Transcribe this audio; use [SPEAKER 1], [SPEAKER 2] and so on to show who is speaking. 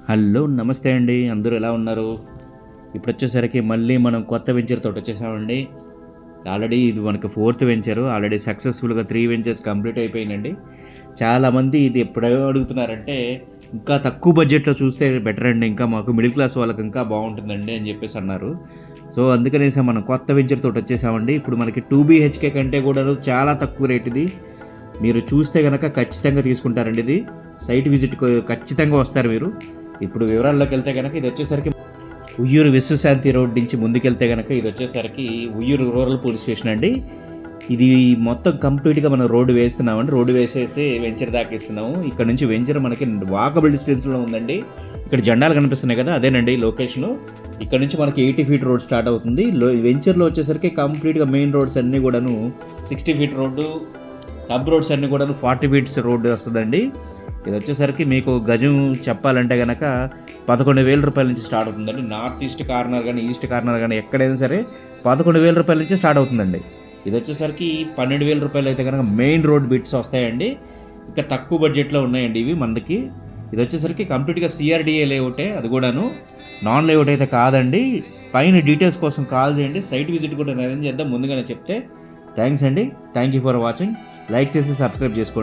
[SPEAKER 1] Hello! నమస్తే అండి. అందరూ ఎలా ఉన్నారు? ఇప్పుడొచ్చేసరికి మళ్ళీ మనం కొత్త వెంచర్ తోటొచ్చేసామండి. ఆల్రెడీ ఇది మనకి ఫోర్త్ వెంచరు. ఆల్రెడీ సక్సెస్‌ఫుల్‌గా 3 వెంచర్స్ కంప్లీట్ అయిపోయినాయండి. చాలామంది ఇది ఎప్పుడేమో అడుగుతున్నారంటే, ఇంకా తక్కువ బడ్జెట్‌లో చూస్తే బెటరండి. ఇంకా మాకు మిడిల్ క్లాస్ వాళ్ళకి ఇంకా బావుంటుందండి అని జెప్పేసి అన్నారు. సో, అందుకనేసి మనం కొత్త వెంచర్ తోటొచ్చేసామండి. ఇప్పుడు మనకి 2 బీహెచ్‌కే కంటే కూడాను చాలా తక్కువ రేట్ ఇది. మీరు చూస్తే గనక ఖచ్చితంగా తీసుకుంటారండి ఇది. సైట్ విజిట్‌కి ఖచ్చితంగా వస్తారు మీరు. ఇప్పుడు వివరాల్లోకెళ్తే గనక ఇదొచ్చేసరికి ఉయ్యూరు విశ్వశాంతి రోడ్ నుంచి ముందుకెళ్తే గనక ఇదొచ్చేసరికి ఉయ్యూరు రూరల్ పోలీస్ స్టేషన్ అండి. ఇది మొత్తం కంప్లీట్‌గా మనం రోడ్డు వేస్తున్నామండి. రోడ్డు వేసేసి వెంచర్ దాకా ఇస్తున్నాము. ఇక్కడ నుంచి వెంచర్ మనకి వాకబుల్ డిస్టెన్స్‌లో ఉందండి. ఇక్కడ జెండాలు కనిపిస్తున్నాయి కదా! అదేనండి లొకేషను. ఇక్కడ నుంచి మనకి 80 ఫీట్ రోడ్ స్టార్ట్ అవుతుంది. వెంచర్‌లో వచ్చేసరికి కంప్లీట్‌గా మెయిన్ రోడ్స్ అన్నీ కూడాను 60 ఫీట్ రోడ్డు, సబ్ రోడ్స్ అన్నీ కూడాను 40 ఫీట్స్ రోడ్డు వస్తదండి. ఇదొచ్చేసరికి మీకు గజం చెప్పాలంటే గనక రూ. 11,000 నుంచి స్టార్ట్ అవుతుందండి. నార్త్ ఈస్ట్ కార్నర్ గాని, ఈస్ట్ కార్నర్ గాని ఎక్కడైనా సరే రూ. 11,000 నుంచి స్టార్ట్ అవుతుందండి. ఇదొచ్చేసరికి రూ. 12,000 అయితే గనక మెయిన్ రోడ్ బిట్స్ వస్తాయండి. ఇంకా తక్కువ బడ్జెట్‌లో ఉన్నాయండి ఇవి మనకి. ఇదొచ్చేసరికి కంప్లీట్‌గా సీఆర్‌డీఏ లేఅవుటే అది గూడాను. నాన్ లేఅవుట్ అయితే కాదండి. పైన డీటెయిల్స్ కోసం కాల్ చేయండి. సైట్ విజిట్ కూడా అరేంజ్ చేద్దాం ముందుగానే చెప్తే. థాంక్స్ అండి. Thank you for watching. Like చేసి సబ్స్క్రైబ్ చేసుకోండి.